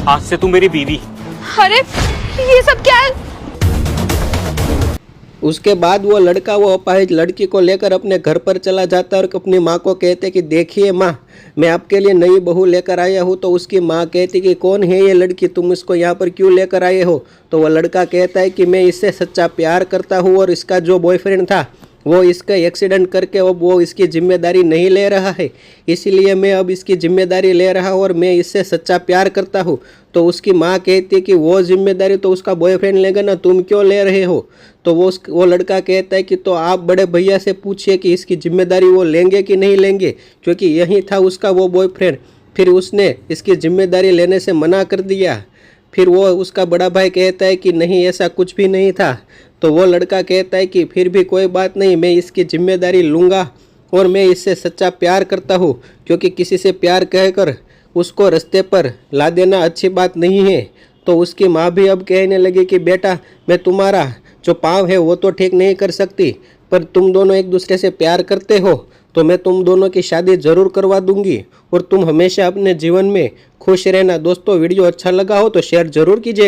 आज से तू मेरी बीवी। अरे ये सब क्या है? उसके बाद वो लड़का वो अपाहिज लड़की को लेकर अपने घर पर चला जाता है और अपनी माँ को कहते कि देखिए माँ, मैं आपके लिए नई बहू लेकर आया हूँ। तो उसकी माँ कहती कि कौन है ये लड़की, तुम इसको यहाँ पर क्यों लेकर आए हो? तो वह लड़का कहता है कि मैं इससे सच्चा प्यार करता हूँ और इसका जो बॉयफ्रेंड था वो इसका एक्सीडेंट करके अब वो इसकी जिम्मेदारी नहीं ले रहा है, इसीलिए मैं अब इसकी जिम्मेदारी ले रहा हूँ और मैं इससे सच्चा प्यार करता हूँ। तो उसकी माँ कहती है कि वो जिम्मेदारी तो उसका बॉयफ्रेंड लेगा ना, तुम क्यों ले रहे हो? तो वो लड़का कहता है कि तो आप बड़े भैया से पूछिए कि इसकी जिम्मेदारी वो लेंगे कि नहीं लेंगे, क्योंकि यही था उसका वो बॉयफ्रेंड। फिर उसने इसकी जिम्मेदारी लेने से मना कर दिया। फिर वो उसका बड़ा भाई कहता है कि नहीं, ऐसा कुछ भी नहीं था। तो वो लड़का कहता है कि फिर भी कोई बात नहीं, मैं इसकी जिम्मेदारी लूँगा और मैं इससे सच्चा प्यार करता हूँ, क्योंकि किसी से प्यार कहकर उसको रास्ते पर ला देना अच्छी बात नहीं है। तो उसकी माँ भी अब कहने लगी कि बेटा, मैं तुम्हारा जो पाँव है वो तो ठीक नहीं कर सकती, पर तुम दोनों एक दूसरे से प्यार करते हो तो मैं तुम दोनों की शादी ज़रूर करवा दूंगी और तुम हमेशा अपने जीवन में खुश रहना। दोस्तों, वीडियो अच्छा लगा हो तो शेयर ज़रूर कीजिए।